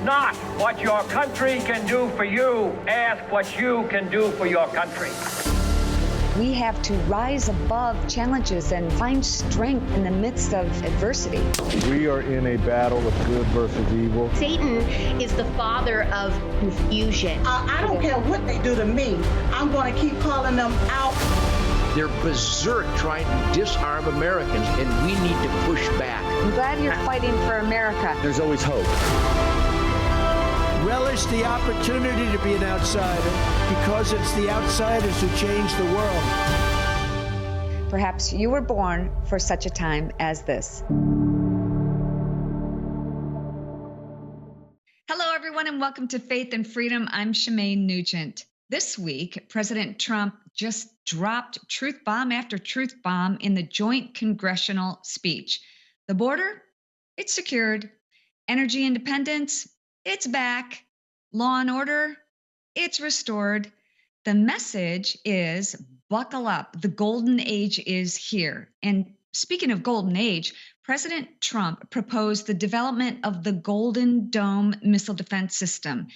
not what your country can do for you. Ask what you can do for your country. We have to rise above challenges and find strength in the midst of adversity. We are in a battle of good versus evil. Satan is the father of confusion. I don't care what they do to me. I'm going to keep calling them out. They're berserk trying to disarm Americans, and we need to push back. I'm glad you're fighting for America. There's always hope. Relish the opportunity to be an outsider, because it's the outsiders who change the world. Perhaps you were born for such a time as this. Hello, everyone, and welcome to Faith and Freedom. I'm Shemaine Nugent. This week, President Trump just dropped truth bomb after truth bomb in the joint congressional speech. The border, it's secured. Energy independence, it's back. Law and order, it's restored. The message is buckle up. The golden age is here. And speaking of golden age, President Trump proposed the development of the Golden Dome missile defense system.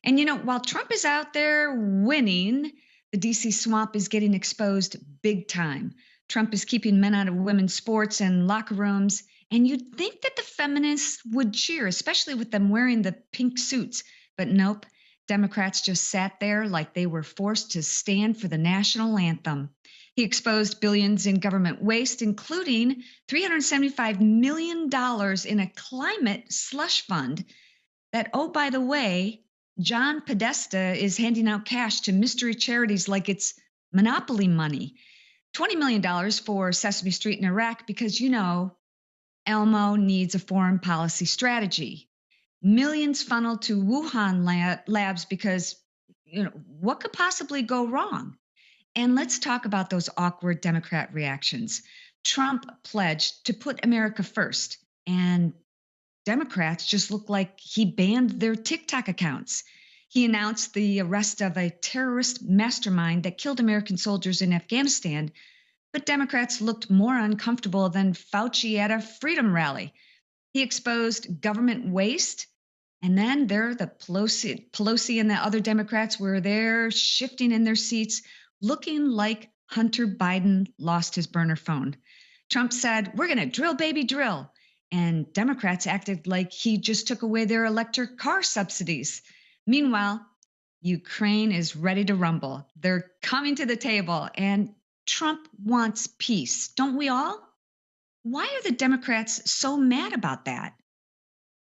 And, you know, while Trump is out there winning, the D.C. swamp is getting exposed big time. Trump is keeping men out of women's sports and locker rooms. And you'd think that the feminists would cheer, especially with them wearing the pink suits. But nope, Democrats just sat there like they were forced to stand for the national anthem. He exposed billions in government waste, including $375 million in a climate slush fund that, oh, by the way, John Podesta is handing out cash to mystery charities like it's monopoly money. $20 million for Sesame Street in Iraq because, you know, Elmo needs a foreign policy strategy. Millions funneled to Wuhan labs because, you know, what could possibly go wrong? And let's talk about those awkward Democrat reactions. Trump pledged to put America first, and Democrats just look like he banned their TikTok accounts. He announced the arrest of a terrorist mastermind that killed American soldiers in Afghanistan, but Democrats looked more uncomfortable than Fauci at a freedom rally. He exposed government waste, and then there the Pelosi and the other Democrats were there shifting in their seats, looking like Hunter Biden lost his burner phone. Trump said, "We're going to drill, baby, drill." And Democrats acted like he just took away their electric car subsidies. Meanwhile, Ukraine is ready to rumble. They're coming to the table, and Trump wants peace. Don't we all? Why are the Democrats so mad about that?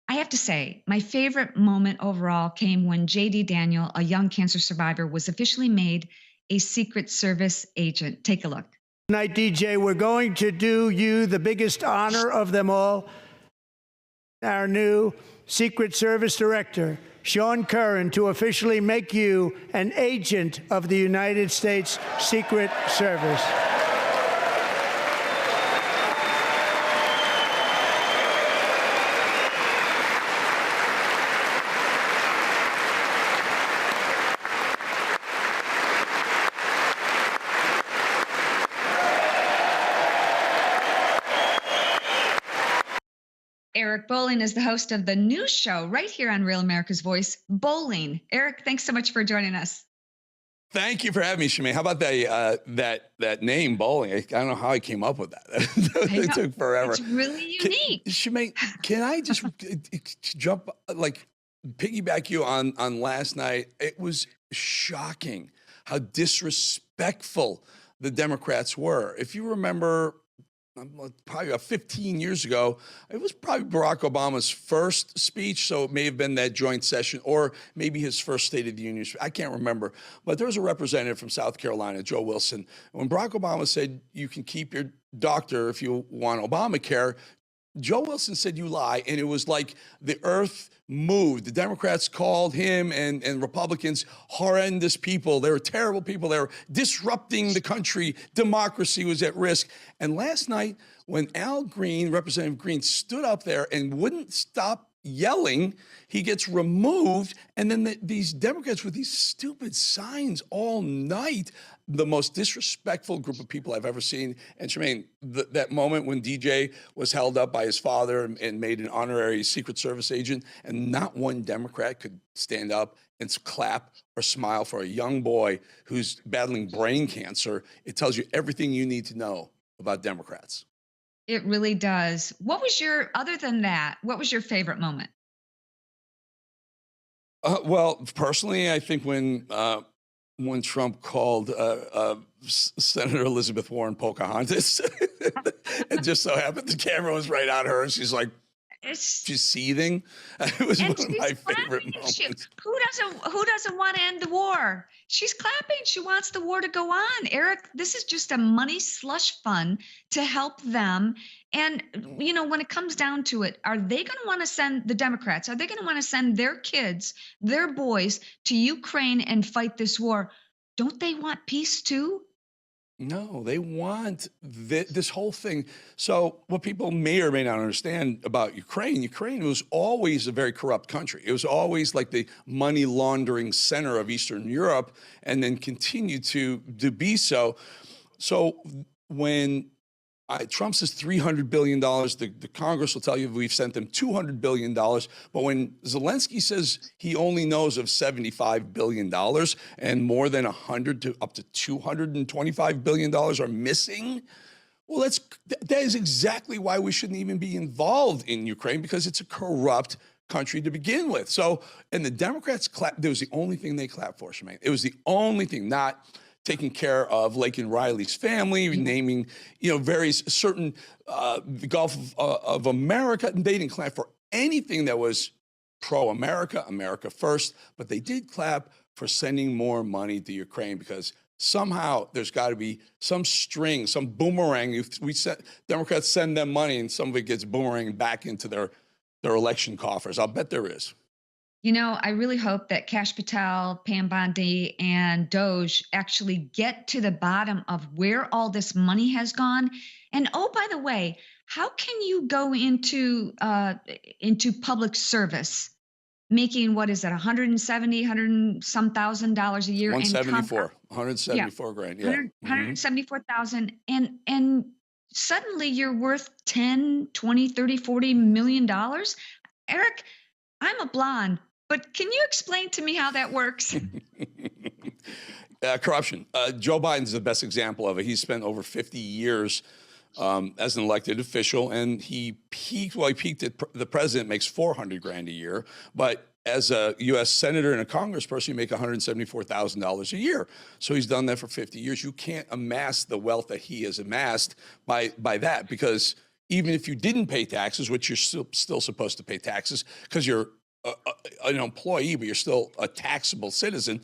I have to say, my favorite moment overall came when J.D. Daniel, a young cancer survivor, was officially made a Secret Service agent. Take a look. Tonight, DJ, we're going to do you the biggest honor of them all. Our new Secret Service Director, Sean Curran, to officially make you an agent of the United States Secret Service. Eric Bolling is the host of the new show right here on Real America's Voice, Bolling. Eric, thanks so much for joining us. Thank you for having me, Shemaine. How about that name, Bolling? I don't know how I came up with that. It took forever. It's really unique. Shemaine, can I just jump, like, piggyback you on last night? It was shocking how disrespectful the Democrats were. If you remember, probably about 15 years ago, it was probably Barack Obama's first speech, so it may have been that joint session, or maybe his first State of the Union. I can't remember. But there was a representative from South Carolina, Joe Wilson. When Barack Obama said you can keep your doctor if you want Obamacare, Joe Wilson said, "You lie," and it was like the earth moved. The Democrats called him and Republicans horrendous people. They were terrible people. They were disrupting the country. Democracy was at risk. And last night, when Al Green, Representative Green, stood up there and wouldn't stop yelling, he gets removed, and then these Democrats with these stupid signs all night, the most disrespectful group of people I've ever seen. And Shemaine, that moment when DJ was held up by his father and made an honorary Secret Service agent, and not one Democrat could stand up and clap or smile for a young boy who's battling brain cancer, it tells you everything you need to know about Democrats. It really does. Other than that, what was your favorite moment? Well, personally, I think when Trump called Senator Elizabeth Warren Pocahontas, it just so happened the camera was right on her, and she's like, she's seething. It was one of my favorite moments. Who doesn't want to end the war? She's clapping. She wants the war to go on. Eric, this is just a money slush fund to help them. And, when it comes down to it, are they going to want to send the Democrats? Are they going to want to send their kids, their boys to Ukraine and fight this war? Don't they want peace too? No, they want this whole thing. So what people may or may not understand about Ukraine was always a very corrupt country. It was always like the money laundering center of Eastern Europe, and then continued to be so. So when Trump says $300 billion, the Congress will tell you we've sent them $200 billion. But when Zelensky says he only knows of $75 billion and more than 100 to up to $225 billion are missing, well, that is exactly why we shouldn't even be involved in Ukraine, because it's a corrupt country to begin with. So, and the Democrats there was the only thing they clapped for, Shemaine. It was the only thing, not taking care of Laken Riley's family, naming, various certain the Gulf of America. And they didn't clap for anything that was pro-America, America first, but they did clap for sending more money to Ukraine, because somehow there's got to be some string, some boomerang. Democrats send them money and some of it gets boomeranged back into their election coffers. I'll bet there is. I really hope that Kash Patel, Pam Bondi, and Doge actually get to the bottom of where all this money has gone. And oh, by the way, how can you go into public service making, what is it, $100 thousand a year? 174 grand. Yeah. 174,000. And suddenly you're worth 10, 20, 30, $40 million. Eric, I'm a blonde, but can you explain to me how that works? Corruption. Joe Biden's the best example of it. He spent over 50 years as an elected official, and he peaked at the president makes $400 grand a year, but as a U.S. senator and a congressperson, you make $174,000 a year. So he's done that for 50 years. You can't amass the wealth that he has amassed by that, because even if you didn't pay taxes, which you're still supposed to pay taxes because you're an employee, but you're still a taxable citizen,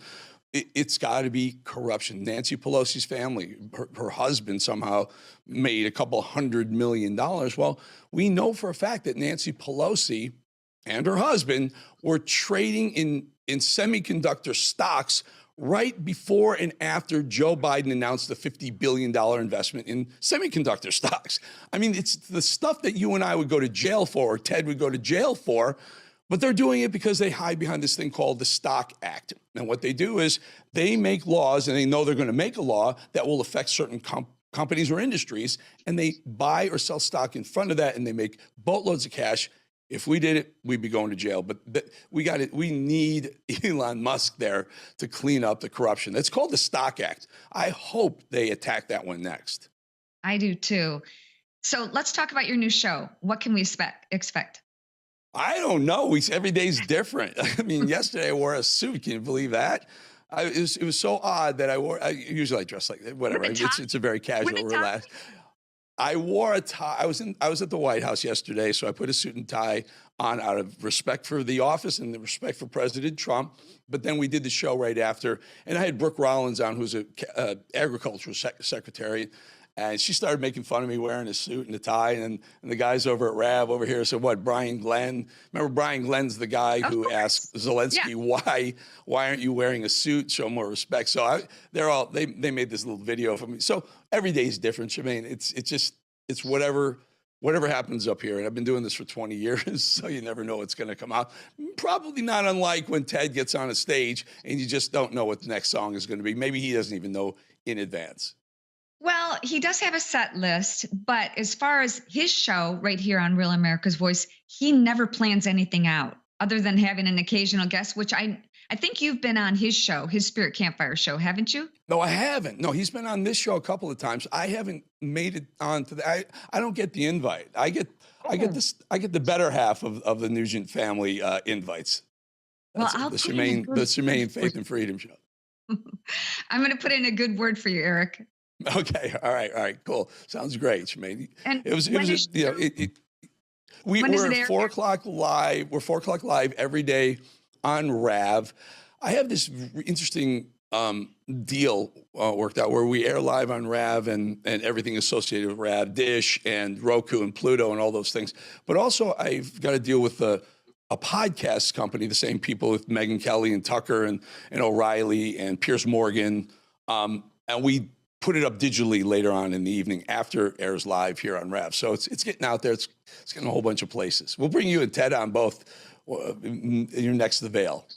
it's got to be corruption. Nancy Pelosi's family, her husband somehow made a couple $100 million. Well, we know for a fact that Nancy Pelosi and her husband were trading in semiconductor stocks right before and after Joe Biden announced the $50 billion investment in semiconductor stocks. I mean, it's the stuff that you and I would go to jail for, or Ted would go to jail for, but they're doing it because they hide behind this thing called the Stock Act. And what they do is they make laws, and they know they're going to make a law that will affect certain companies or industries, and they buy or sell stock in front of that, and they make boatloads of cash. If we did it, we'd be going to jail. But we need Elon Musk there to clean up the corruption. That's called the Stock Act. I hope they attack that one next. I do too. So let's talk about your new show. What can we expect? I don't know. Every day's different. I mean, yesterday I wore a suit. Can you believe that? It was so odd that usually I dress like that. Whatever. It's a very casual, relaxed. I wore a tie. I was at the White House yesterday, so I put a suit and tie on out of respect for the office and the respect for President Trump. But then we did the show right after, and I had Brooke Rollins on, who's a agricultural secretary, and she started making fun of me wearing a suit and a tie. And the guys over at RAB over here said, "What, Brian Glenn? Remember Brian Glenn's the guy who asked Zelensky, why aren't you wearing a suit? Show more respect." So they made this little video for me. So every day is different. I mean, it's whatever whatever happens up here, and I've been doing this for 20 years, so you never know what's going to come out. Probably not unlike when Ted gets on a stage and you just don't know what the next song is going to be. Maybe he doesn't even know in advance. Well, he does have a set list, but as far as his show right here on Real America's Voice, he never plans anything out other than having an occasional guest, which I think you've been on his show, his Spirit Campfire show, haven't you? No, I haven't. No, he's been on this show a couple of times. I haven't made it on to the. I don't get the invite. I get the better half of the Nugent family invites. That's Well, the Shemaine Faith and Freedom show. I'm going to put in a good word for you, Eric. Okay. All right. Cool. Sounds great, Shemaine. And we're at 4 o'clock live. We're 4 o'clock live every day on Rav. I have this interesting deal worked out where we air live on Rav and everything associated with Rav, Dish and Roku and Pluto and all those things. But also I've got to deal with a podcast company, the same people with Megyn Kelly and Tucker and O'Reilly and Piers Morgan. And we put it up digitally later on in the evening after it airs live here on Rav. So it's getting out there. It's getting a whole bunch of places. We'll bring you and Ted on both. You're next to the veil.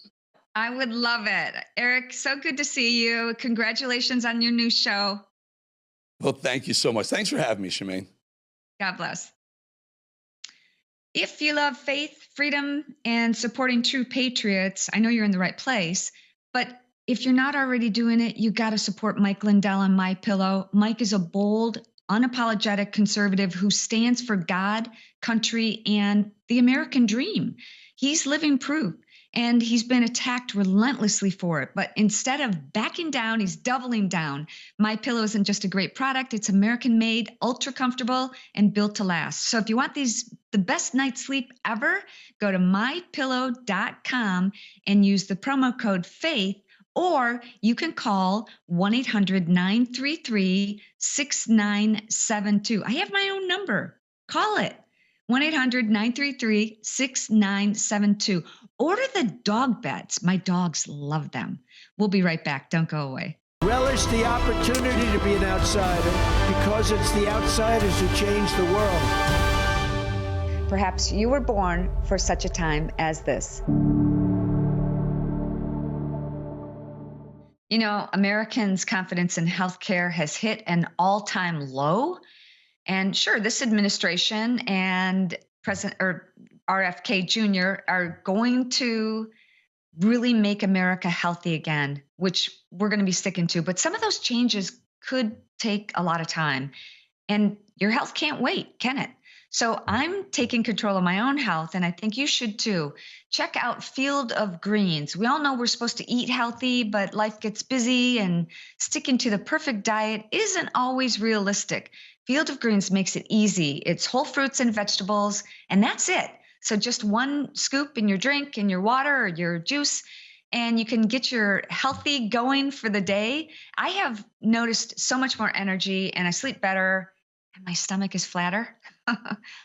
I would love it. Eric, so good to see you. Congratulations on your new show. Well, thank you so much. Thanks for having me, Shemaine. God bless. If you love faith, freedom, and supporting true patriots, I know you're in the right place. But if you're not already doing it, you got to support Mike Lindell on MyPillow. Mike is a bold, unapologetic conservative who stands for God, country, and the American dream. He's living proof, and he's been attacked relentlessly for it. But instead of backing down, he's doubling down. MyPillow isn't just a great product. It's American-made, ultra comfortable, and built to last. So if you want the best night's sleep ever, go to mypillow.com and use the promo code FAITH, or you can call 1-800-933-6972. I have my own number. Call it. 1-800-933-6972. Order the dog beds. My dogs love them. We'll be right back. Don't go away. Relish the opportunity to be an outsider because it's the outsiders who change the world. Perhaps you were born for such a time as this. You know, Americans' confidence in healthcare has hit an all-time low. And sure, this administration and RFK Jr. are going to really make America healthy again, which we're going to be sticking to. But some of those changes could take a lot of time. And your health can't wait, can it? So I'm taking control of my own health, and I think you should too. Check out Field of Greens. We all know we're supposed to eat healthy, but life gets busy, and sticking to the perfect diet isn't always realistic. Field of Greens makes it easy. It's whole fruits and vegetables, and that's it. So just one scoop in your drink, in your water, or your juice, and you can get your healthy going for the day. I have noticed so much more energy, and I sleep better, and my stomach is flatter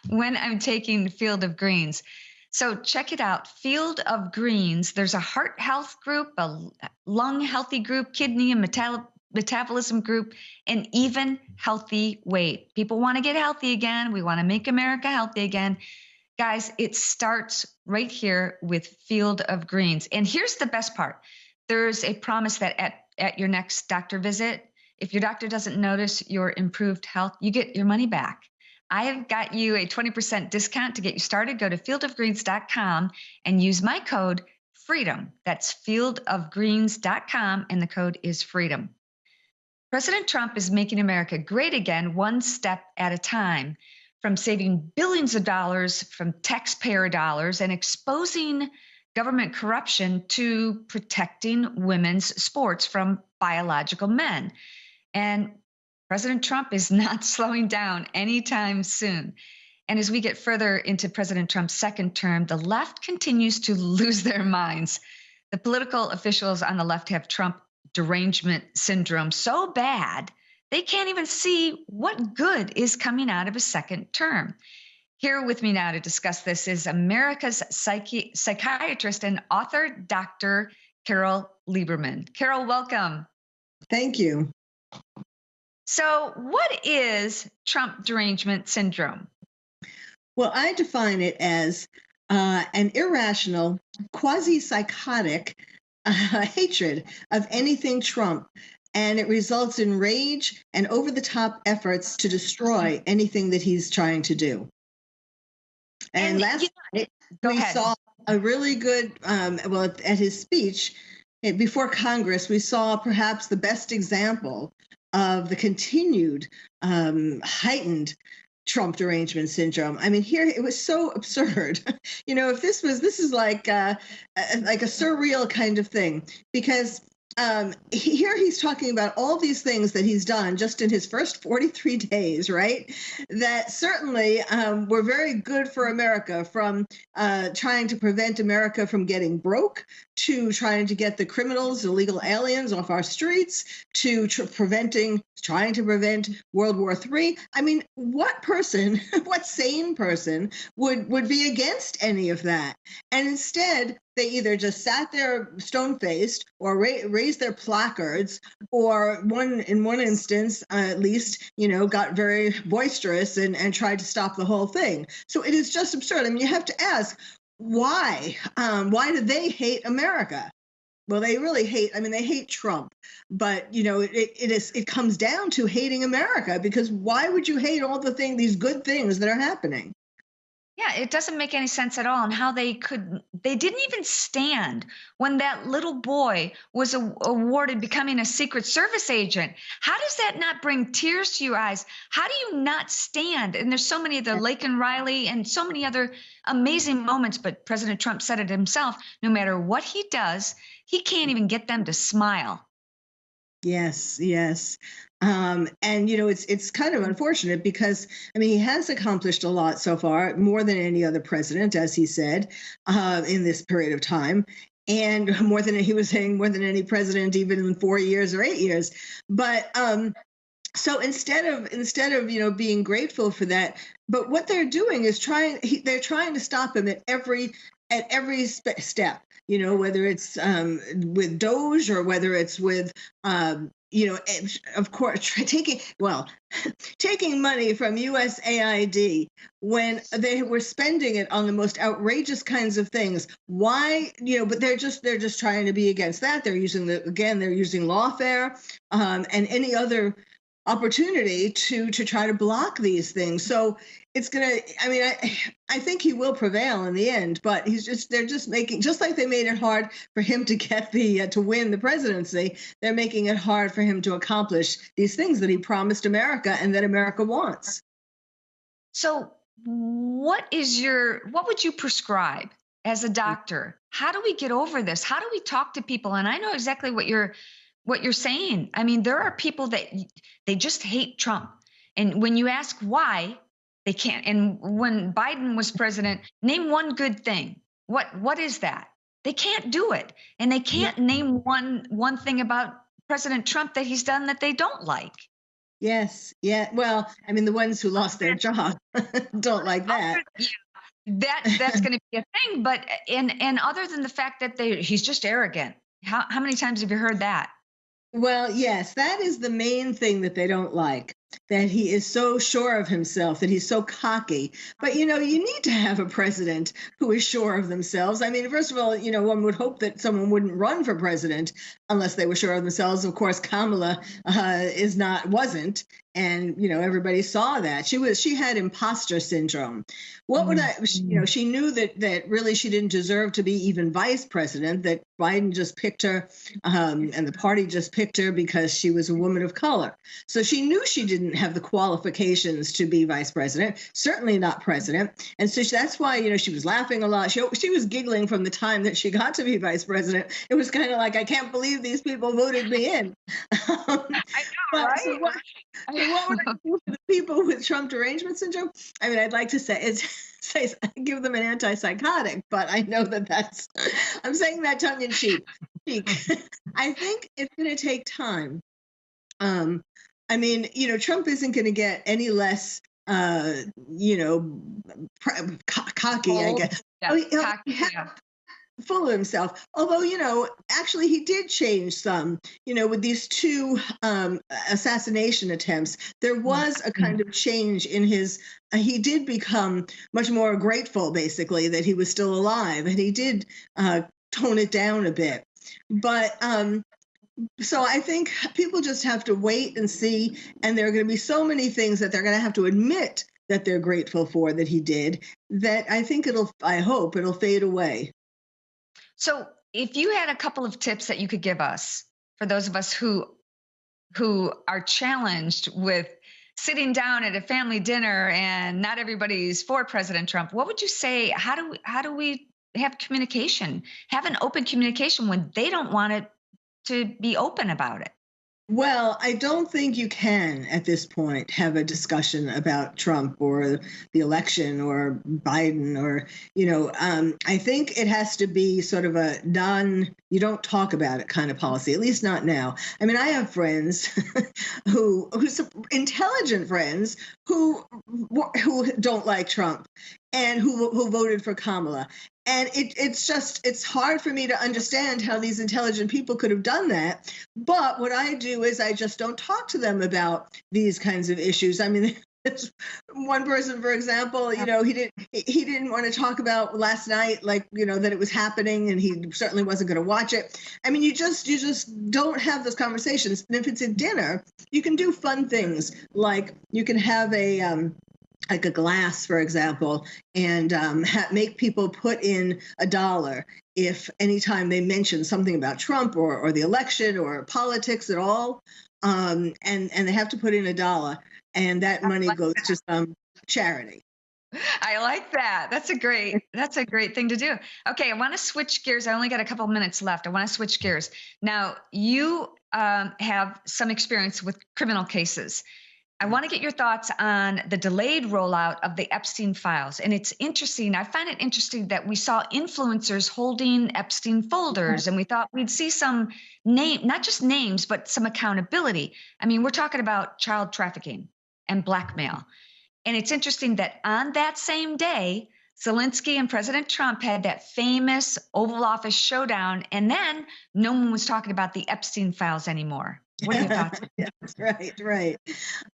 when I'm taking Field of Greens. So check it out, Field of Greens. There's a heart health group, a lung healthy group, kidney and metabolism group, and even healthy weight. People want to get healthy again. We want to make America healthy again. Guys, it starts right here with Field of Greens. And here's the best part. There's a promise that at your next doctor visit, if your doctor doesn't notice your improved health, you get your money back. I have got you a 20% discount to get you started. Go to fieldofgreens.com and use my code FREEDOM. That's fieldofgreens.com, and the code is FREEDOM. President Trump is making America great again, one step at a time, from saving billions of dollars from taxpayer dollars and exposing government corruption to protecting women's sports from biological men. And President Trump is not slowing down anytime soon. And as we get further into President Trump's second term, the left continues to lose their minds. The political officials on the left have Trump Derangement Syndrome so bad, they can't even see what good is coming out of a second term. Here with me now to discuss this is America's psychiatrist and author, Dr. Carole Lieberman. Carole, welcome. Thank you. So what is Trump Derangement Syndrome? Well, I define it as an irrational, quasi-psychotic hatred of anything Trump. And it results in rage and over-the-top efforts to destroy anything that he's trying to do. And last night, we saw a really good, at his speech before Congress, we saw perhaps the best example of the continued heightened Trump derangement syndrome. I mean, here it was so absurd. If this is like a surreal kind of thing, because here he's talking about all these things that he's done just in his first 43 days, right? That certainly were very good for America, from trying to prevent America from getting broke, to trying to get the criminals, illegal aliens off our streets, to trying to prevent World War III. I mean, what sane person would be against any of that? And instead, they either just sat there stone-faced or raised their placards, or in one instance, at least, got very boisterous and tried to stop the whole thing. So it is just absurd. I mean, you have to ask, why? Why do they hate America? Well, they really they hate Trump, but it comes down to hating America, because why would you hate all these good things that are happening? Yeah, it doesn't make any sense at all. And how they didn't even stand when that little boy was awarded becoming a Secret Service agent. How does that not bring tears to your eyes? How do you not stand? And there's so many of the Laken Riley and so many other amazing moments, but President Trump said it himself, no matter what he does, he can't even get them to smile. Yes. And it's kind of unfortunate, because he has accomplished a lot so far, more than any other president, as he said, in this period of time, and more than any president even in 4 years or 8 years. But so instead of being grateful for that, but what they're doing is they're trying to stop him at every step. Whether it's with Doge, or whether it's with of course, taking money from USAID when they were spending it on the most outrageous kinds of things. Why? But they're just trying to be against that. They're using lawfare and any other opportunity to try to block these things. So it's gonna. I think he will prevail in the end. But they're just making, just like they made it hard for him to get to win the presidency. They're making it hard for him to accomplish these things that he promised America and that America wants. So, what would you prescribe as a doctor? How do we get over this? How do we talk to people? And I know exactly what you're saying. There are people that they just hate Trump. And when you ask why, they can't. And when Biden was president, name one good thing. What is that? They can't do it. And they can't name one thing about President Trump that he's done that they don't like. Yes. Yeah. Well, the ones who lost their job don't like that. That's going to be a thing. But and other than the fact that he's just arrogant. How many times have you heard that? Well, yes, that is the main thing that they don't like, that he is so sure of himself, that he's so cocky. But, you need to have a president who is sure of themselves. First of all, one would hope that someone wouldn't run for president unless they were sure of themselves. Of course, Kamala wasn't. And, everybody saw that. She had imposter syndrome. She knew that really she didn't deserve to be even vice president, that Biden just picked her and the party just picked her because she was a woman of color. So she knew she didn't have the qualifications to be vice president, certainly not president. And so that's why, she was laughing a lot. She was giggling from the time that she got to be vice president. It was kind of like, I can't believe these people voted me in. I know, right? So what would I do for the people with Trump derangement syndrome? I'd like to say give them an antipsychotic, but I know I'm saying that tongue in cheek. I think it's going to take time. Trump isn't going to get any less, cocky, I guess. Yeah, cocky, full of himself. Although, actually he did change some, with these two assassination attempts. There was a kind of change in his, he did become much more grateful, basically, that he was still alive. And he did tone it down a bit. But so I think people just have to wait and see. And there are going to be so many things that they're going to have to admit that they're grateful for that he did, that I hope it'll fade away. So if you had a couple of tips that you could give us, for those of us who are challenged with sitting down at a family dinner and not everybody's for President Trump, what would you say? How do we have communication, have an open communication when they don't want it to be open about it? Well, I don't think you can at this point have a discussion about Trump or the election or Biden or, I think it has to be sort of a you don't talk about it kind of policy, at least not now. I mean, I have friends who's intelligent friends who don't like Trump and who voted for Kamala. And it's hard for me to understand how these intelligent people could have done that. But what I do is I just don't talk to them about these kinds of issues. I mean, there's one person, for example, he didn't want to talk about last night, that it was happening, and he certainly wasn't going to watch it. I mean, you just don't have those conversations. And if it's a dinner, you can do fun things, like you can have like a glass, for example, and make people put in $1 if anytime they mention something about Trump or the election or politics at all, and they have to put in $1, and that money goes to some charity. I like that. That's a great thing to do. Okay, I want to switch gears. I only got a couple of minutes left. I want to switch gears. Now, you have some experience with criminal cases. I want to get your thoughts on the delayed rollout of the Epstein files. And it's interesting. I find it interesting that we saw influencers holding Epstein folders, and we thought we'd see some not just names, but some accountability. I mean, we're talking about child trafficking and blackmail. And it's interesting that on that same day, Zelensky and President Trump had that famous Oval Office showdown, and then no one was talking about the Epstein files anymore. What are your thoughts? Yes, right.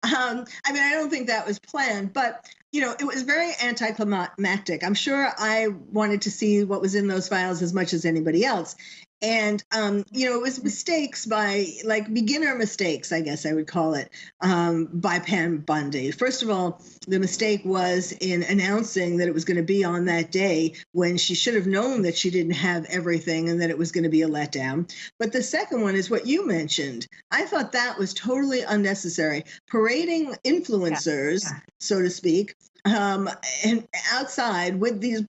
I mean, I don't think that was planned, but, it was very anticlimactic. I'm sure I wanted to see what was in those files as much as anybody else. And, it was mistakes beginner mistakes, I guess I would call it, by Pam Bondi. First of all, the mistake was in announcing that it was going to be on that day when she should have known that she didn't have everything and that it was going to be a letdown. But the second one is what you mentioned. I thought that was totally unnecessary. Parading influencers, so to speak, and outside with these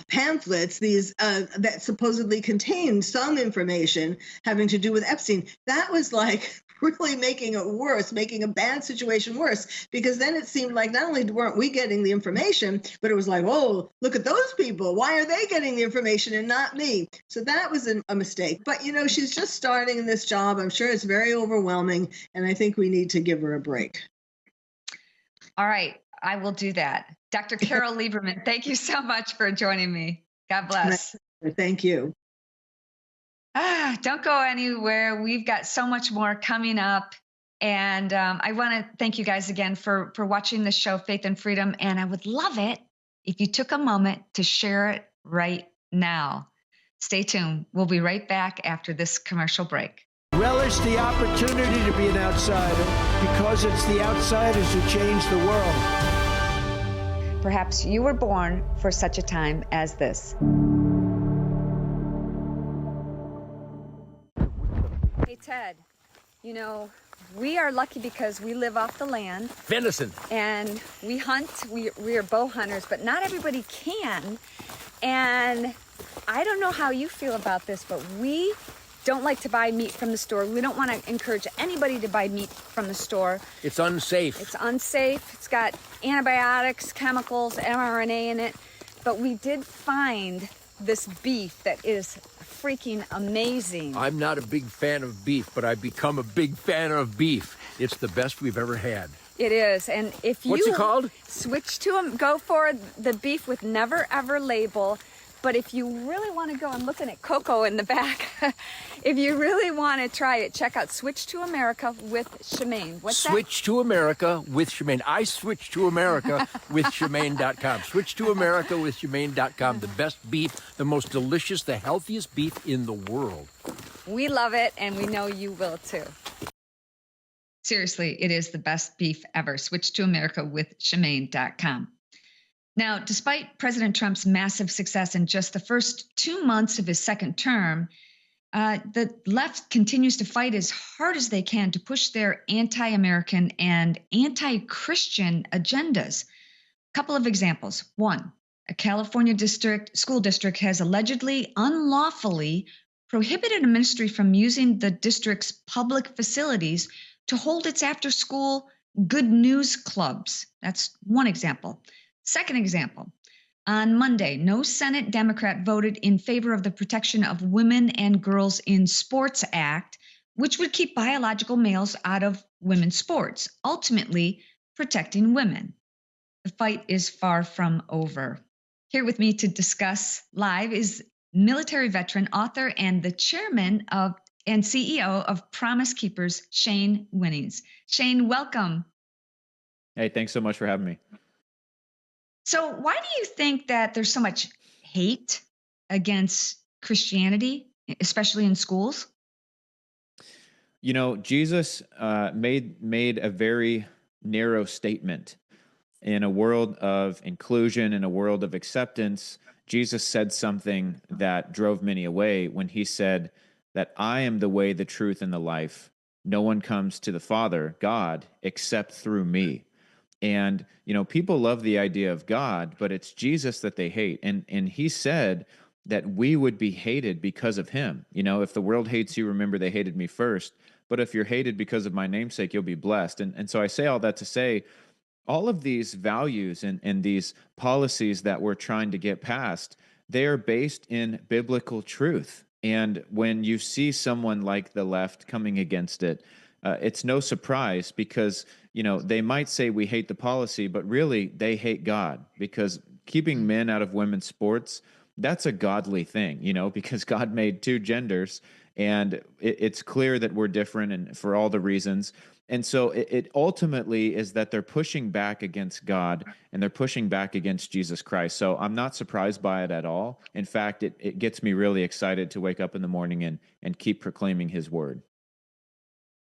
pamphlets, that supposedly contained some information having to do with Epstein, that was like really making it worse, making a bad situation worse, because then it seemed like not only weren't we getting the information, but it was like, oh, look at those people. Why are they getting the information and not me? So that was a mistake. But, she's just starting in this job. I'm sure it's very overwhelming, and I think we need to give her a break. All right. I will do that. Dr. Carole Lieberman, thank you so much for joining me. God bless. Thank you. Don't go anywhere. We've got so much more coming up. And I want to thank you guys again for watching the show, Faith and Freedom. And I would love it if you took a moment to share it right now. Stay tuned. We'll be right back after this commercial break. Relish the opportunity to be an outsider, because it's the outsiders who change the world. Perhaps you were born for such a time as this. Hey, Ted, we are lucky because we live off the land. Venison. And we hunt. We are bow hunters, but not everybody can. And I don't know how you feel about this, but we don't like to buy meat from the store. We don't want to encourage anybody to buy meat from the store. It's unsafe. It's unsafe. It's got antibiotics, chemicals, mRNA in it. But we did find this beef that is freaking amazing. I'm not a big fan of beef, but I've become a big fan of beef. It's the best we've ever had. It is, and if you What's it called? switch to them, go for the beef with never ever label. But if you really want to go, I'm looking at Coco in the back. If you really want to try it, check out Switch to America with Shemaine. What's that? Switch to America with Shemaine. I switched to America with Shemaine.com. Switch to America with Shemaine.com. The best beef, the most delicious, the healthiest beef in the world. We love it, and we know you will too. Seriously, it is the best beef ever. Switch to America with Shemaine.com. Now, despite President Trump's massive success in just the first 2 months of his second term, the left continues to fight as hard as they can to push their anti-American and anti-Christian agendas. A couple of examples. One, a California school district has allegedly unlawfully prohibited a ministry from using the district's public facilities to hold its after-school good news clubs. That's one example. Second example, on Monday, no Senate Democrat voted in favor of the Protection of Women and Girls in Sports Act, which would keep biological males out of women's sports, ultimately protecting women. The fight is far from over. Here with me to discuss live is military veteran, author, and the chairman of and CEO of Promise Keepers, Shane Winnings. Shane, welcome. Hey, thanks so much for having me. So why do you think that there's so much hate against Christianity, especially in schools? You know, Jesus made a very narrow statement. In a world of inclusion, in a world of acceptance, Jesus said something that drove many away when he said that I am the way, the truth, and the life. No one comes to the Father, God, except through me. And, you know, people love the idea of God, but it's Jesus that they hate. And he said that we would be hated because of him. You know, if the world hates you, remember they hated me first. But if you're hated because of my namesake, you'll be blessed. And so I say all that to say, all of these values and these policies that we're trying to get past, they are based in biblical truth. And when you see someone like the left coming against it, it's no surprise because, you know, they might say we hate the policy, but really they hate God, because keeping men out of women's sports, that's a godly thing, you know, because God made two genders and it's clear that we're different and for all the reasons. And so it ultimately is that they're pushing back against God and they're pushing back against Jesus Christ. So I'm not surprised by it at all. In fact, it gets me really excited to wake up in the morning and keep proclaiming his word.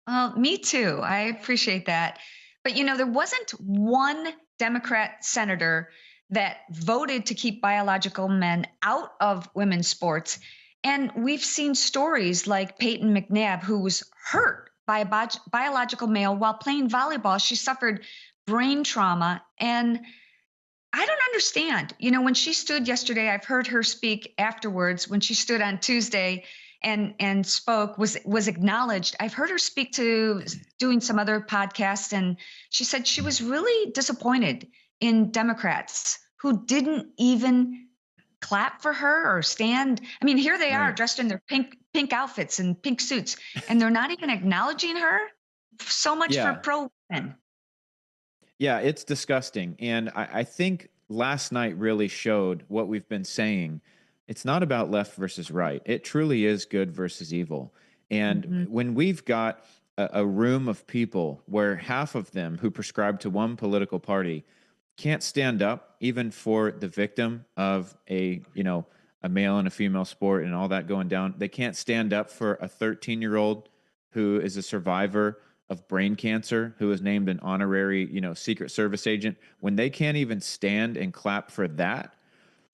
Well, me too. I appreciate that. But, you know, there wasn't one Democrat senator that voted to keep biological men out of women's sports. And we've seen stories like Peyton McNabb, who was hurt by a biological male while playing volleyball. She suffered brain trauma. And I don't understand. You know, when she stood yesterday, I've heard her speak afterwards. When she stood on Tuesday and spoke, was acknowledged. I've heard her speak to doing some other podcasts, and she said she was really disappointed in Democrats who didn't even clap for her or stand. I mean, here they are dressed in their pink outfits and pink suits, and they're not even acknowledging her. So much for pro-women. Yeah, it's disgusting. And I think last night really showed what we've been saying. It's not about left versus right. It truly is good versus evil. And when we've got a room of people where half of them who prescribe to one political party can't stand up even for the victim of a male and a female sport and all that going down, they can't stand up for a 13-year-old who is a survivor of brain cancer, who is named an honorary, Secret Service agent. When they can't even stand and clap for that,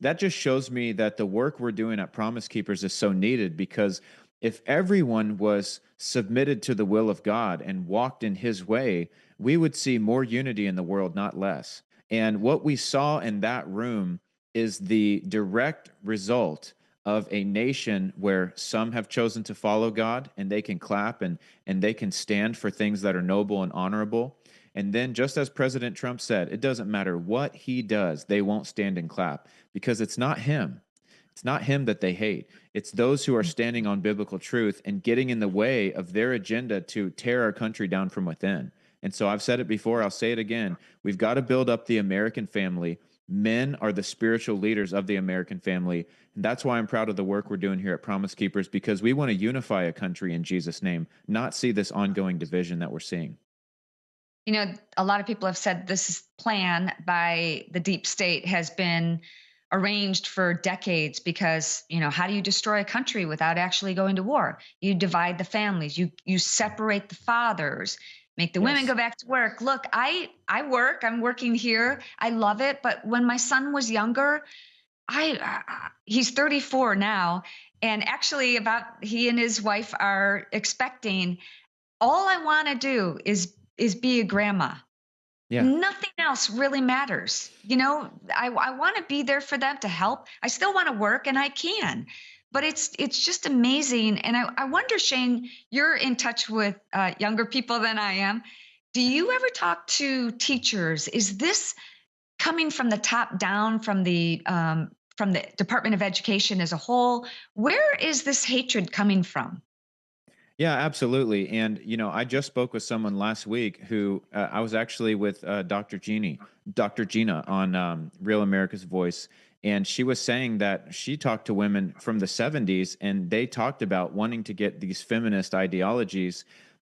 that just shows me that the work we're doing at Promise Keepers is so needed, because if everyone was submitted to the will of God and walked in his way, we would see more unity in the world, not less. And what we saw in that room is the direct result of a nation where some have chosen to follow God and they can clap and they can stand for things that are noble and honorable. And then, just as President Trump said, it doesn't matter what he does, they won't stand and clap, because it's not him. It's not him that they hate. It's those who are standing on biblical truth and getting in the way of their agenda to tear our country down from within. And so I've said it before, I'll say it again. We've got to build up the American family. Men are the spiritual leaders of the American family. And that's why I'm proud of the work we're doing here at Promise Keepers, because we want to unify a country in Jesus' name, not see this ongoing division that we're seeing. You know, a lot of people have said this plan by the deep state has been arranged for decades because, you know, how do you destroy a country without actually going to war? You divide the families, you separate the fathers, make the women go back to work. Look, I work, I'm working here. I love it. But when my son was younger, he's 34 now. And actually he and his wife are expecting. All I want to do is be a grandma. Yeah. Nothing else really matters. You know, I want to be there for them to help. I still want to work, and I can. But it's just amazing. And I wonder, Shane, you're in touch with younger people than I am. Do you ever talk to teachers? Is this coming from the top down, from the Department of Education as a whole? Where is this hatred coming from? Yeah, absolutely. And, you know, I just spoke with someone last week who I was actually with Dr. Gina on Real America's Voice. And she was saying that she talked to women from the 70s, and they talked about wanting to get these feminist ideologies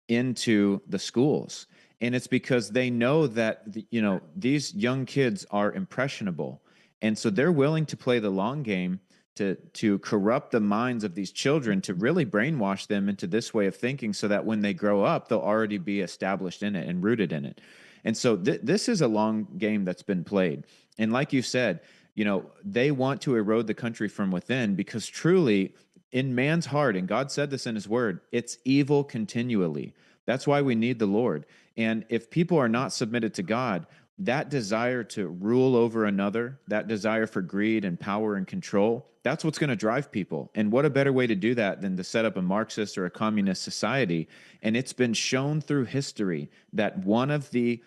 into the schools. And it's because they know that, you know, these young kids are impressionable. And so they're willing to play the long game to corrupt the minds of these children, to really brainwash them into this way of thinking so that when they grow up, they'll already be established in it and rooted in it. And so this is a long game that's been played. And like you said, you know, they want to erode the country from within because truly in man's heart, and God said this in his word, it's evil continually. That's why we need the Lord. And if people are not submitted to God, that desire to rule over another, that desire for greed and power and control, that's what's going to drive people. And what a better way to do that than to set up a Marxist or a communist society? And it's been shown through history that one of the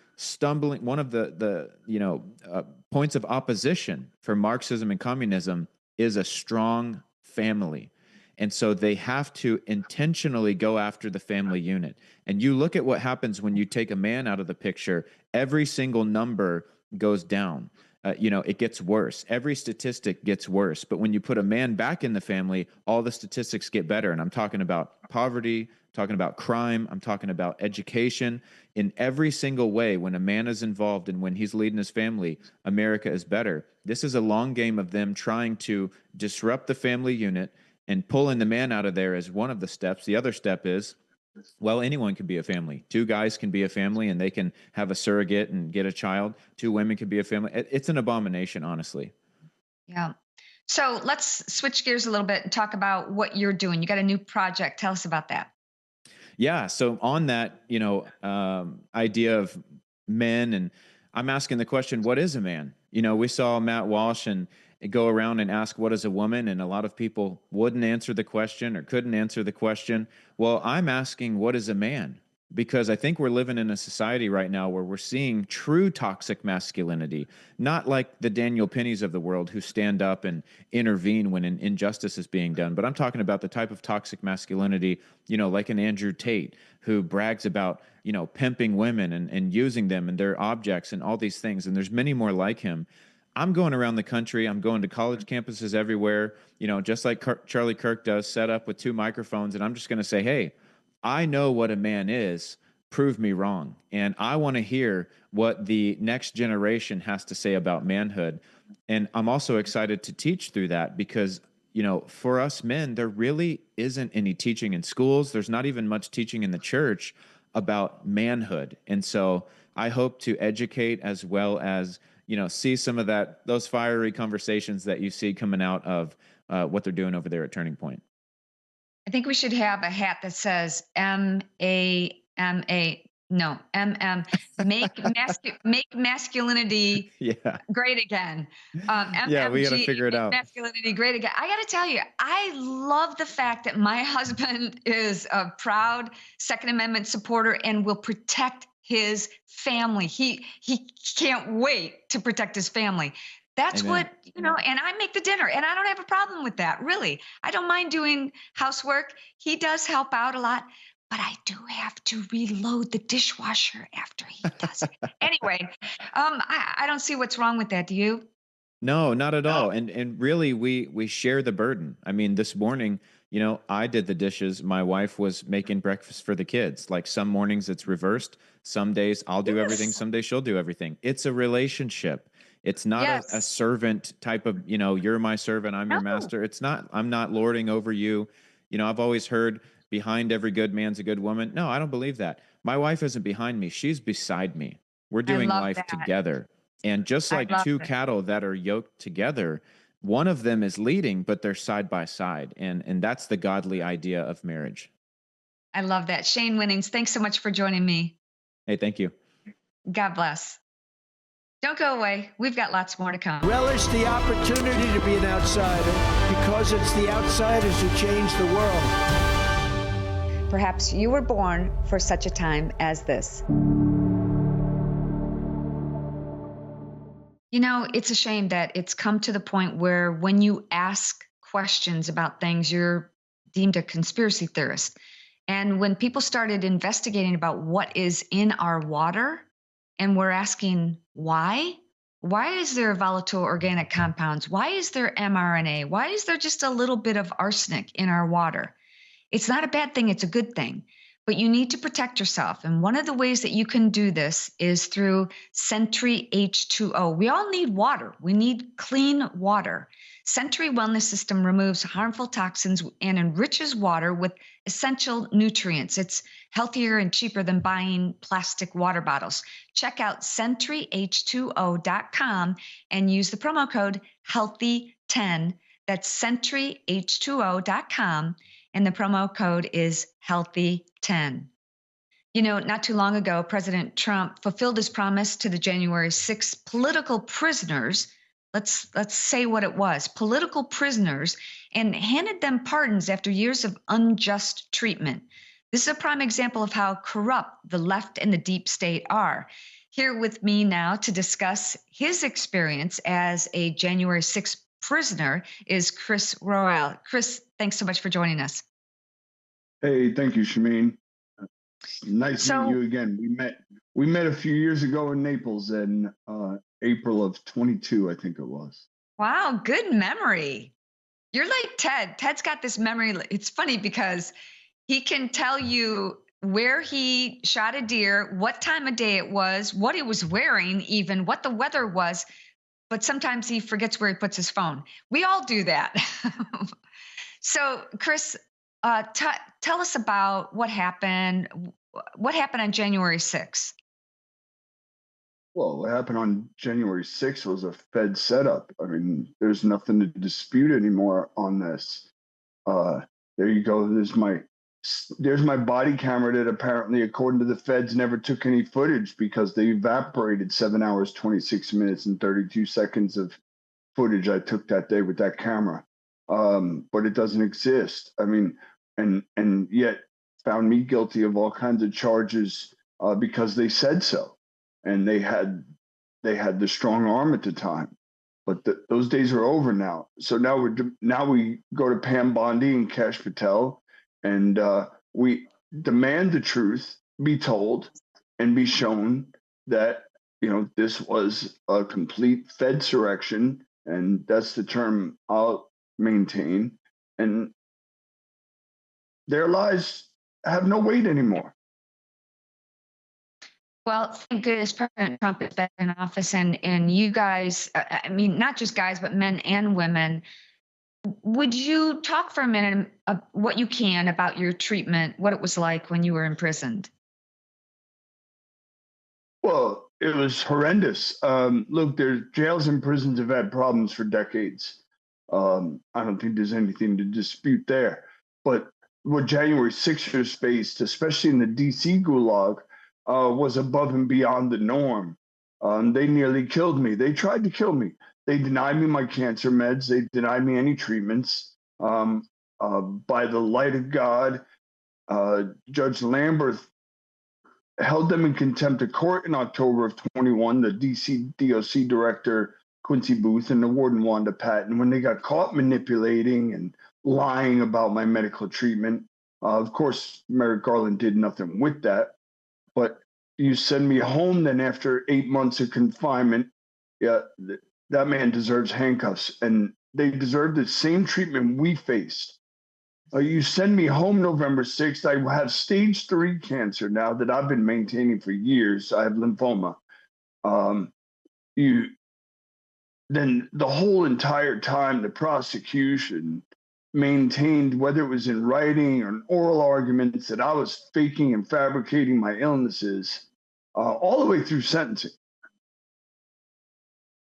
points of opposition for Marxism and communism is a strong family. And so they have to intentionally go after the family unit. And you look at what happens when you take a man out of the picture, every single number goes down. It gets worse. Every statistic gets worse. But when you put a man back in the family, all the statistics get better. And I'm talking about poverty, talking about crime, I'm talking about education. In every single way, when a man is involved and when he's leading his family, America is better. This is a long game of them trying to disrupt the family unit, and pulling the man out of there is one of the steps. The other step is, well, anyone can be a family. Two guys can be a family and they can have a surrogate and get a child. Two women can be a family. It's an abomination, honestly. Yeah. So let's switch gears a little bit and talk about what you're doing. You got a new project. Tell us about that. Yeah. So on that, idea of men, and I'm asking the question, what is a man? We saw Matt Walsh and go around and ask, what is a woman? And a lot of people wouldn't answer the question or couldn't answer the question. Well, I'm asking, what is a man? Because I think we're living in a society right now where we're seeing true toxic masculinity, not like the Daniel Pennies of the world who stand up and intervene when an injustice is being done. But I'm talking about the type of toxic masculinity, like an Andrew Tate who brags about, pimping women and using them and their objects and all these things. And there's many more like him. I'm going around the country. I'm going to college campuses everywhere, just like Charlie Kirk does, set up with two microphones. And I'm just going to say, hey, I know what a man is. Prove me wrong. And I want to hear what the next generation has to say about manhood. And I'm also excited to teach through that because, for us men, there really isn't any teaching in schools. There's not even much teaching in the church about manhood. And so I hope to educate as well as see some of those fiery conversations that you see coming out of what they're doing over there at Turning Point. I think we should have a hat that says M-A-M-A. No, M-M. Make masculinity great again. Yeah, we got to figure it out. Masculinity great again. I got to tell you, I love the fact that my husband is a proud Second Amendment supporter and will protect his family. He can't wait to protect his family. That's Amen. What, and I make the dinner and I don't have a problem with that. Really. I don't mind doing housework. He does help out a lot, but I do have to reload the dishwasher after he does it. Anyway, I don't see what's wrong with that. Do you? No, not at all. And really we share the burden. I mean, this morning, I did the dishes. My wife was making breakfast for the kids. Like some mornings it's reversed. Some days I'll do everything, some days she'll do everything. It's a relationship. It's not a servant type of, you're my servant, I'm your master. It's not, I'm not lording over you. I've always heard behind every good man's a good woman. No, I don't believe that. My wife isn't behind me. She's beside me. We're doing life together. And just like two cattle that are yoked together, one of them is leading, but they're side by side. And that's the godly idea of marriage. I love that. Shane Winnings, thanks so much for joining me. Hey, thank you. God bless. Don't go away. We've got lots more to come. Relish the opportunity to be an outsider, because it's the outsiders who change the world. Perhaps you were born for such a time as this. It's a shame that it's come to the point where when you ask questions about things, you're deemed a conspiracy theorist. And when people started investigating about what is in our water, and we're asking why is there volatile organic compounds? Why is there mRNA? Why is there just a little bit of arsenic in our water? It's not a bad thing. It's a good thing. But you need to protect yourself. And one of the ways that you can do this is through Sentry H2O. We all need water. We need clean water. Sentry Wellness System removes harmful toxins and enriches water with essential nutrients. It's healthier and cheaper than buying plastic water bottles. Check out SentryH2O.com and use the promo code HEALTHY10. That's SentryH2O.com. And the promo code is HEALTHY10. Not too long ago, President Trump fulfilled his promise to the January 6th political prisoners. Let's say what it was, political prisoners, and handed them pardons after years of unjust treatment. This is a prime example of how corrupt the left and the deep state are. Here with me now to discuss his experience as a January 6th prisoner is Chris Worrell. Chris, thanks so much for joining us. Hey, thank you, Shemaine. Nice meeting you again. We met a few years ago in Naples in April of 22, I think it was. Wow, good memory. You're like Ted. Ted's got this memory. It's funny because he can tell you where he shot a deer, what time of day it was, what he was wearing, even what the weather was. But sometimes he forgets where he puts his phone. We all do that. So, Chris, tell us about what happened. What happened on January 6th? Well, what happened on January 6th was a Fed setup. I mean, there's nothing to dispute anymore on this. There you go. There's my body camera that apparently, according to the Feds, never took any footage because they evaporated 7 hours, 26 minutes, and 32 seconds of footage I took that day with that camera. But it doesn't exist. I mean, and yet found me guilty of all kinds of charges because they said so, and they had the strong arm at the time. But those days are over now. So now we go to Pam Bondi and Cash Patel, and we demand the truth be told and be shown that this was a complete Fedsurrection, and that's the term I'll maintain. And their lies have no weight anymore. Well, thank goodness President Trump is back in office, and you guys, I mean, not just guys, but men and women. Would you talk for a minute what you can about your treatment, what it was like when you were imprisoned? Well, it was horrendous. Look, jails and prisons have had problems for decades. I don't think there's anything to dispute there. But what January 6ers faced, especially in the D.C. gulag, was above and beyond the norm. They nearly killed me. They tried to kill me. They denied me my cancer meds. They denied me any treatments. By the light of God, Judge Lambert held them in contempt of court in October of 21, the DC DOC director, Quincy Booth, and the warden, Wanda Patton, when they got caught manipulating and lying about my medical treatment. Of course, Merrick Garland did nothing with that, but you send me home then after 8 months of confinement. Yeah, that man deserves handcuffs, and they deserve the same treatment we faced. You send me home November 6th. I have stage 3 cancer now that I've been maintaining for years. I have lymphoma. Then the whole entire time, the prosecution maintained, whether it was in writing or in oral arguments, that I was faking and fabricating my illnesses all the way through sentencing.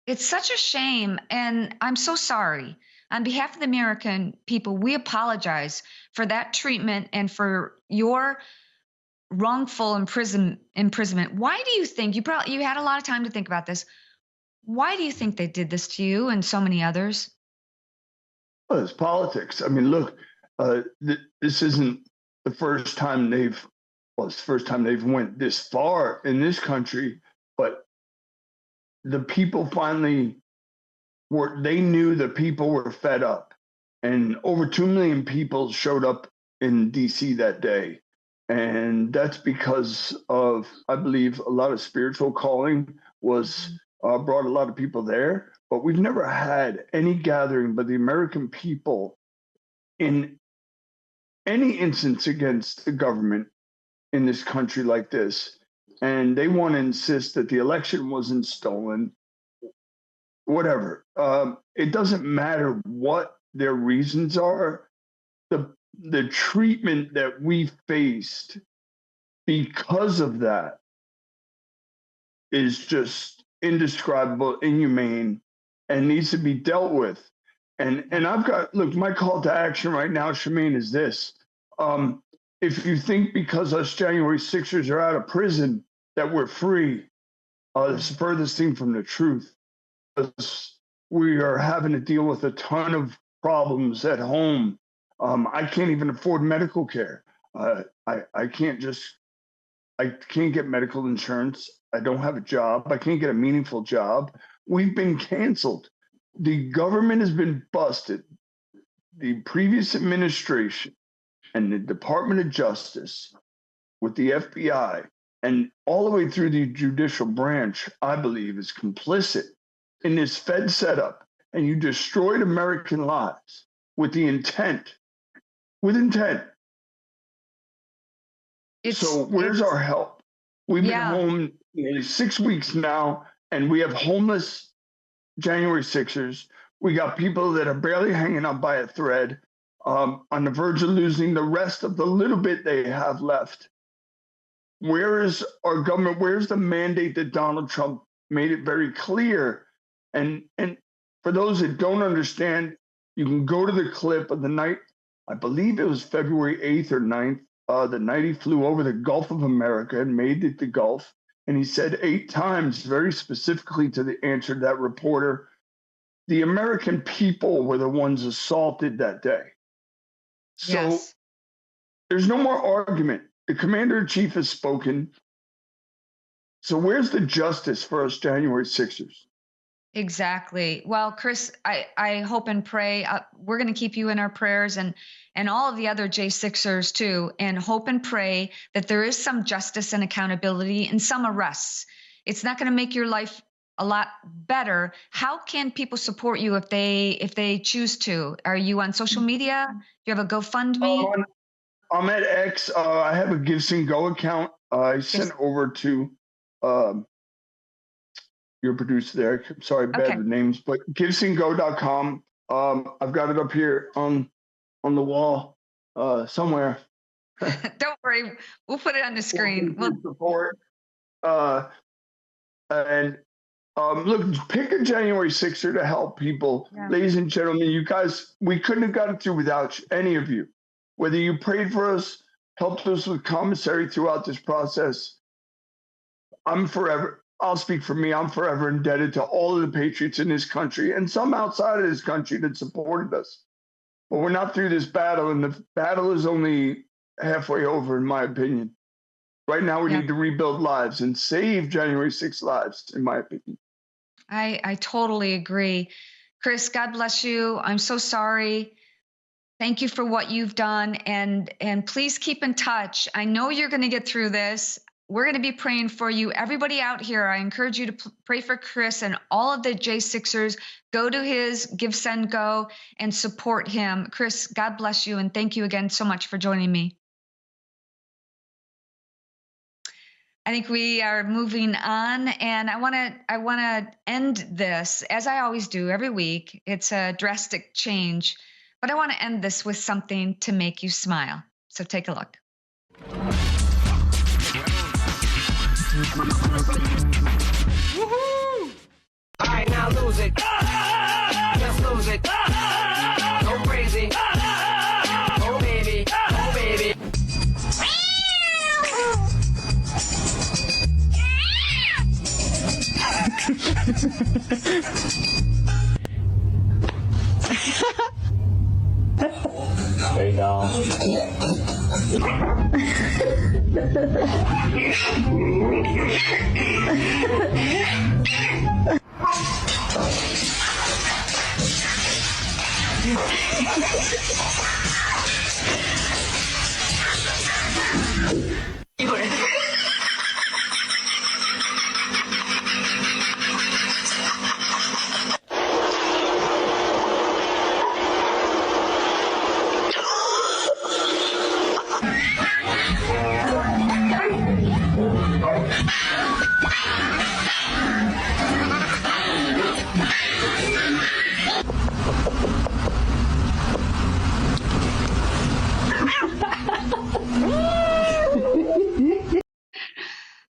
It's such a shame, and I'm so sorry. On behalf of the American people, we apologize for that treatment and for your wrongful imprisonment. Why do you think you had a lot of time to think about this? Why do you think they did this to you and so many others? Well, it's politics. I mean, look, this isn't the first time it's the first time they've went this far in this country, but the people finally they knew the people were fed up, and over 2 million people showed up in DC that day. And that's because of, I believe, a lot of spiritual calling was brought a lot of people there. But we've never had any gathering by the American people in any instance against the government in this country like this. And they want to insist that the election wasn't stolen, whatever. It doesn't matter what their reasons are. The treatment that we faced because of that is just indescribable, inhumane, and needs to be dealt with. And my call to action right now, Shemaine, is this. If you think because us January 6ers are out of prison that we're free, it's the furthest thing from the truth. Because we are having to deal with a ton of problems at home. I can't even afford medical care. I can't get medical insurance. I don't have a job. I can't get a meaningful job. We've been canceled. The government has been busted. The previous administration and the Department of Justice with the FBI and all the way through the judicial branch, I believe, is complicit in this Fed setup. And you destroyed American lives with intent. So where's our help? We've been home nearly 6 weeks now, and we have homeless January 6ers. We got people that are barely hanging on by a thread, on the verge of losing the rest of the little bit they have left. Where is our government? Where's the mandate that Donald Trump made it very clear? And for those that don't understand, you can go to the clip of the night, I believe it was February 8th or 9th, the night he flew over the Gulf of America and made it the Gulf. And he said 8 times, very specifically to the answer to that reporter, the American people were the ones assaulted that day. So there's no more argument. The commander-in-chief has spoken. So where's the justice for us January 6ers? Exactly. Well, Chris, I hope and pray we're going to keep you in our prayers and all of the other J6ers too, and hope and pray that there is some justice and accountability and some arrests. It's not going to make your life a lot better. How can people support you if they choose to? Are you on social media? Do you have a GoFundMe? I'm at X. I have a GiveSendGo account. I sent over to your producer there. I'm sorry, bad with names, but GiveSendGo.com. I've got it up here on the wall somewhere. Don't worry, we'll put it on the screen. Support. Look, pick a January 6er to help people. Yeah. Ladies and gentlemen, you guys, we couldn't have gotten through without any of you. Whether you prayed for us, helped us with commissary throughout this process, I'll speak for me, I'm forever indebted to all of the patriots in this country and some outside of this country that supported us. But we're not through this battle, and the battle is only halfway over, in my opinion. Right now, we need to rebuild lives and save January 6 lives, in my opinion. I totally agree. Chris, God bless you. I'm so sorry. Thank you for what you've done, and please keep in touch. I know you're going to get through this. We're going to be praying for you. Everybody out here, I encourage you to pray for Chris and all of the J6ers. Go to his Give, Send, Go and support him. Chris, God bless you, and thank you again so much for joining me. I think we are moving on, and I want to end this, as I always do every week. It's a drastic change, but I want to end this with something to make you smile. So take a look. Woohoo! All right, now lose it. Just lose it. Go crazy. Oh baby, oh baby. Hey, doll.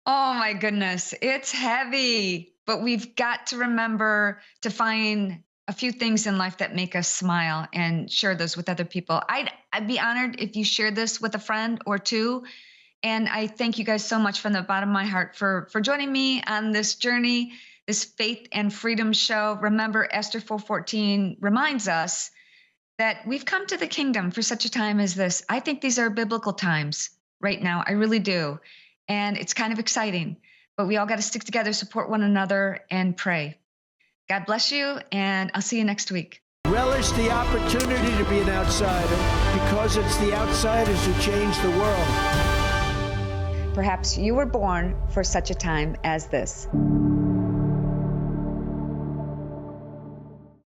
Oh my goodness, it's heavy, but we've got to remember to find a few things in life that make us smile and share those with other people. I'd be honored if you shared this with a friend or two. And I thank you guys so much from the bottom of my heart for joining me on this journey, this Faith and Freedom show. Remember, Esther 4:14 reminds us that we've come to the kingdom for such a time as this. I think these are biblical times right now. I really do. And it's kind of exciting, but we all got to stick together, support one another, and pray. God bless you, and I'll see you next week. Relish the opportunity to be an outsider, because it's the outsiders who change the world. Perhaps you were born for such a time as this.